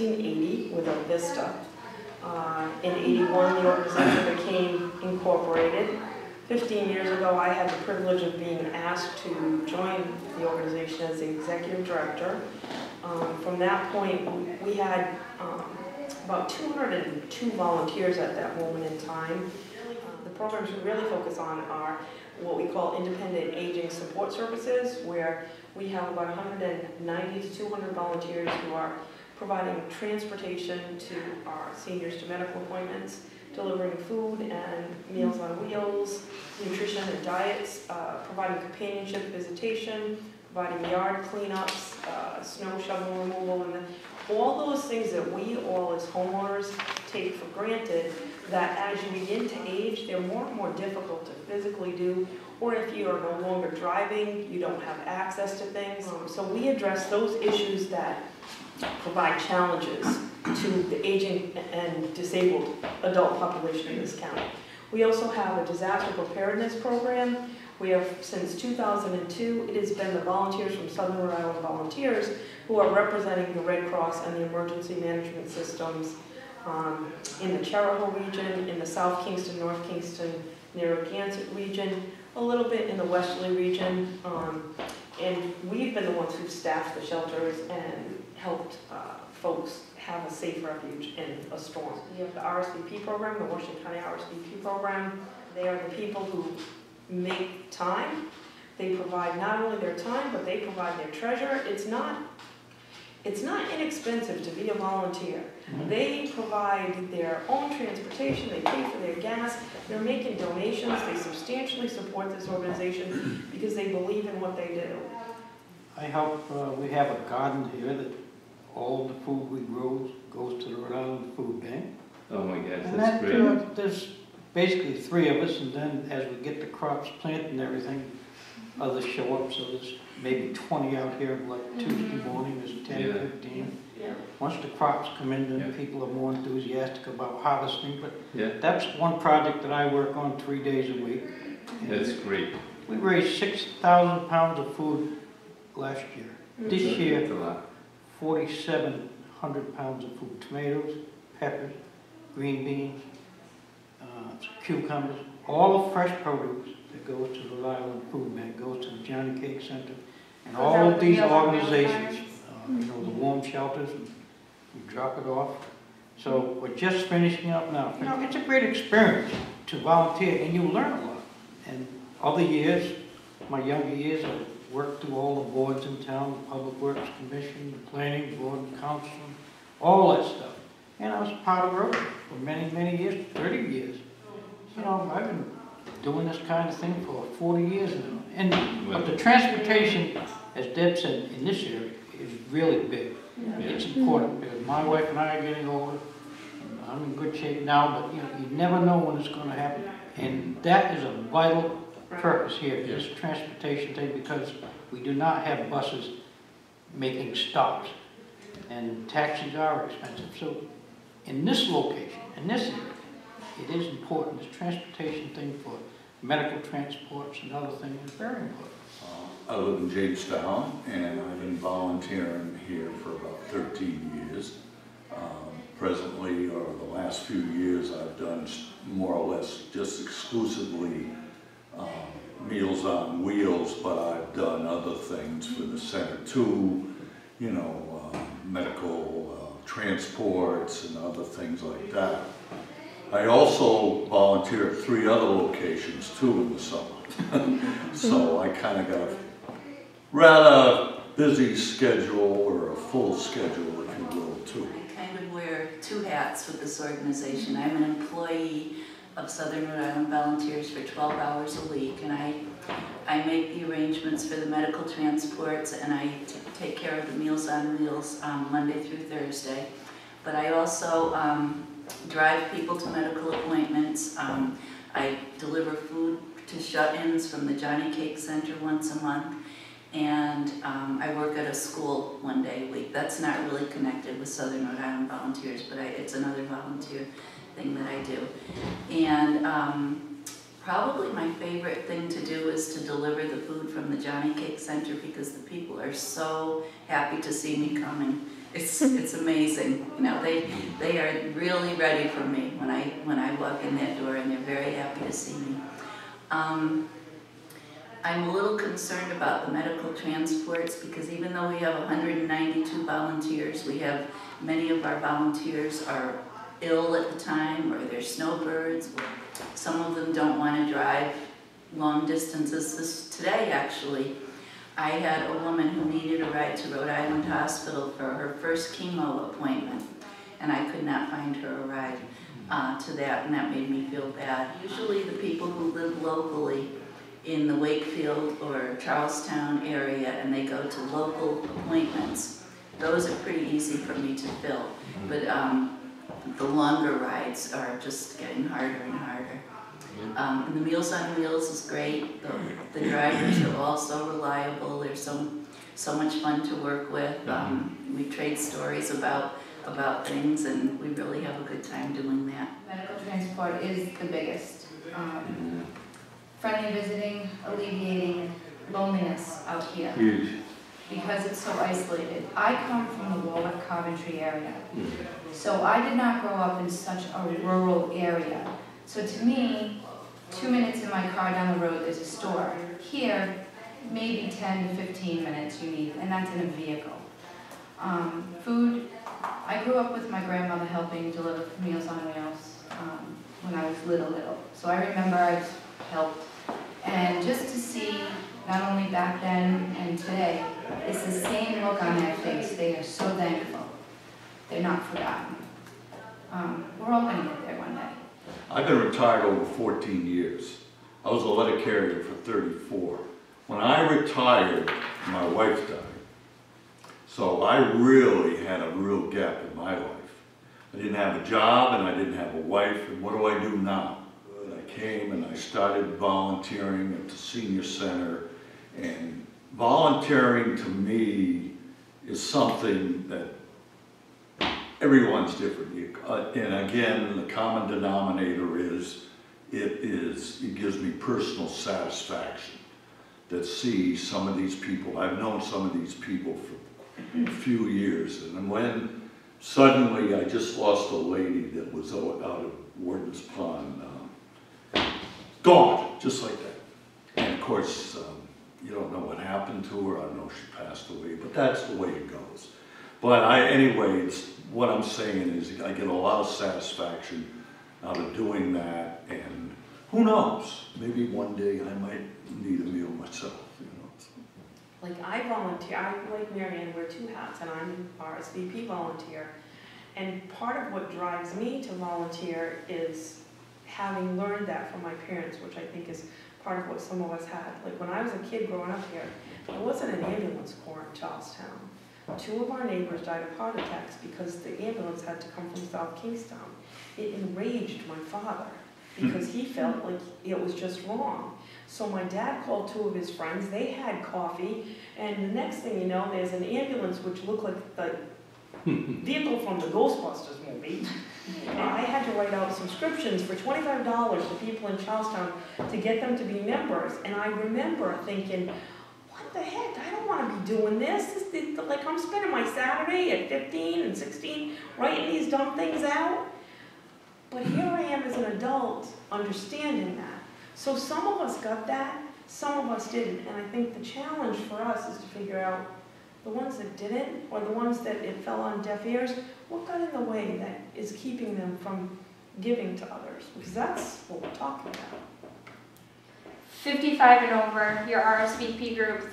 1980 with a Vista. In 81, the organization became incorporated. 15 years ago, I had the privilege of being asked to join the organization as the executive director. From that point, we had about 202 volunteers at that moment in time. The programs we really focus on are what we call independent aging support services, where we have about 190 to 200 volunteers who are providing transportation to our seniors to medical appointments, delivering food and meals on wheels, nutrition and diets, providing companionship visitation, providing yard cleanups, snow shovel removal, and all those things that we all as homeowners take for granted, that as you begin to age, they're more and more difficult to physically do, or if you are no longer driving, you don't have access to things. So we address those issues that provide challenges to the aging and disabled adult population in this county. We also have a disaster preparedness program. We have, since 2002, it has been the volunteers from Southern Rhode Island Volunteers who are representing the Red Cross and the emergency management systems in the Chariho region, in the South Kingston, North Kingston, Narragansett region, a little bit in the Westerly region, and we've been the ones who've staffed the shelters and helped folks have a safe refuge in a storm. We have the RSVP program, the Washington County RSVP program. They are the people who make time. They provide not only their time, but they provide their treasure. It's not inexpensive to be a volunteer. They provide their own transportation, they pay for their gas, they're making donations, they substantially support this organization because they believe in what they do. I help, we have a garden here that all the food we grow goes to the Rhode Island Food Bank. Oh my gosh, and that's great. There's basically 3 of us, and then as we get the crops planted and everything, others show up, so there's maybe 20 out here, like Tuesday morning, there's 10, 15. Yeah. Once the crops come in, then people are more enthusiastic about harvesting, but that's one project that I work on 3 days a week. That's great. We raised 6,000 pounds of food last year. This year, 4,700 pounds of food. Tomatoes, peppers, green beans, cucumbers, all the fresh produce that goes to the Rhode Island Food Bank, goes to the Johnny Cake Center, and all of these organizations, you know, the warm shelters, and we drop it off. So we're just finishing up now. You know, it's a great experience to volunteer, and you learn a lot. And other years, my younger years, I worked through all the boards in town, the Public Works Commission, the Planning Board, and Council, all that stuff. And I was part of Rotary for many, many years, 30 years. You know, I've been doing this kind of thing for 40 years now. But the transportation, as Deb said, in this area is really big. It's important because my wife and I are getting older. I'm in good shape now, but you know, you never know when it's going to happen. And that is a vital purpose here, this transportation thing, because we do not have buses making stops. And taxis are expensive. So in this location, in this area, it is important. This transportation thing for medical transports and other things is very important. I live in Jamestown, and I've been volunteering here for about 13 years. Presently, or the last few years, I've done more or less just exclusively Meals on Wheels, but I've done other things for the center too, you know, medical transports and other things like that. I also volunteer at 3 other locations too in the summer. So I kind of got a rather busy schedule, or a full schedule, if you will, too. I kind of wear 2 hats with this organization. I'm an employee of Southern Rhode Island Volunteers for 12 hours a week, and I make the arrangements for the medical transports, and I take care of the Meals on Wheels Monday through Thursday. But I also drive people to medical appointments. I deliver food to shut-ins from the Johnny Cake Center once a month, and I work at a school 1 day a week. That's not really connected with Southern Rhode Island Volunteers, but it's another volunteer thing that I do. And probably my favorite thing to do is to deliver the food from the Johnny Cake Center, because the people are so happy to see me come It's amazing. You know, they are really ready for me when I walk in that door, and they're very happy to see me. I'm a little concerned about the medical transports, because even though we have 192 volunteers, we have many of our volunteers are ill at the time, or they're snowbirds, or some of them don't want to drive long distances. Today, actually, I had a woman who needed a ride to Rhode Island Hospital for her first chemo appointment, and I could not find her a ride to that, and that made me feel bad. Usually the people who live locally in the Wakefield or Charlestown area and they go to local appointments, those are pretty easy for me to fill. But the longer rides are just getting harder and harder. And the Meals on Wheels is great. The drivers are all so reliable. They're so much fun to work with. We trade stories about things, and we really have a good time doing that. Medical transport is the biggest. Friendly visiting, alleviating loneliness out here. Huge. Because it's so isolated. I come from the Warwick, Coventry area. So I did not grow up in such a rural area. So to me, 2 minutes in my car down the road, there's a store. Here, maybe 10 to 15 minutes you need, and that's in a vehicle. Food, I grew up with my grandmother helping deliver Meals on Wheels when I was little. So I remember I helped. And just to see, not only back then and today, it's the same look on their face. They are so thankful. They're not forgotten. We're all going to get there one day. I've been retired over 14 years. I was a letter carrier for 34. When I retired, my wife died. So I really had a real gap in my life. I didn't have a job and I didn't have a wife, and what do I do now? I came and I started volunteering at the senior center, and volunteering to me is something that everyone's different. And again, the common denominator is, it gives me personal satisfaction that see some of these people. I've known some of these people for a few years, and when suddenly I just lost a lady that was out of Warden's Pond, gone, just like that. And of course, you don't know what happened to her. I know she passed away, but that's the way it goes. But anyway, what I'm saying is I get a lot of satisfaction out of doing that, and who knows, maybe one day I might need a meal myself, you know. Like I volunteer, like Marianne, wear 2 hats, and I'm RSVP volunteer. And part of what drives me to volunteer is having learned that from my parents, which I think is part of what some of us had. Like when I was a kid growing up here, there wasn't an ambulance corps in Charlestown. 2 of our neighbors died of heart attacks because the ambulance had to come from South Kingstown. It enraged my father because he felt like it was just wrong. So my dad called 2 of his friends, they had coffee, and the next thing you know, there's an ambulance which looked like the vehicle from the Ghostbusters movie. And I had to write out subscriptions for $25 to people in Charlestown to get them to be members. And I remember thinking, what the heck, I don't want to be doing this. Like I'm spending my Saturday at 15 and 16 writing these dumb things out. But here I am as an adult understanding that. So some of us got that, some of us didn't. And I think the challenge for us is to figure out the ones that didn't, or the ones that it fell on deaf ears, what got in the way that is keeping them from giving to others? Because that's what we're talking about. 55 and over, your RSVP group,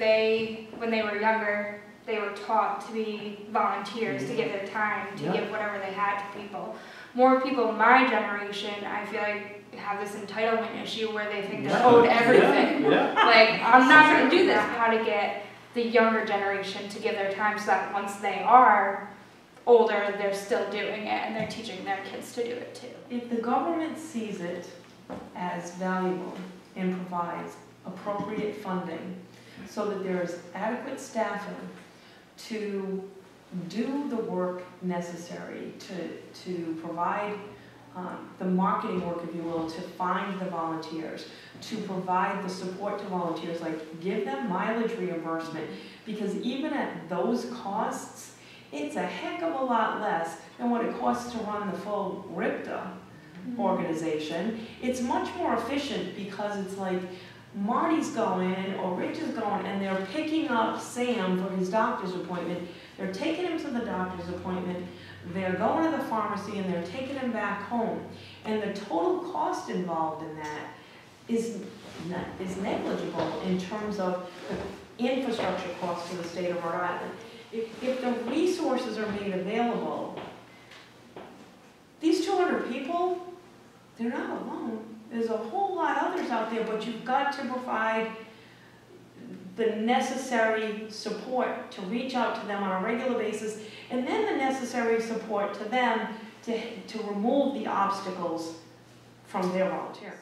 when they were younger, they were taught to be volunteers, to give their time, to give whatever they had to people. More people my generation, I feel like, have this entitlement issue where they think they're owed everything. Like, I'm not going to do this. How to get the younger generation to give their time so that once they are older, they're still doing it and they're teaching their kids to do it too. If the government sees it as valuable and provides appropriate funding so that there's adequate staffing to do the work necessary to provide the marketing work, if you will, to find the volunteers, to provide the support to volunteers, like give them mileage reimbursement, because even at those costs, it's a heck of a lot less than what it costs to run the full RIPTA organization. It's much more efficient because it's like Marty's going or Rich is going and they're picking up Sam for his doctor's appointment. They're taking him to the doctor's appointment. They're going to the pharmacy and they're taking him back home. And the total cost involved in that is negligible in terms of the infrastructure costs to the state of Rhode Island. If the resources are made available, these 200 people, they're not alone. There's a whole lot of others out there, but you've got to provide the necessary support to reach out to them on a regular basis, and then the necessary support to them to remove the obstacles from their volunteering.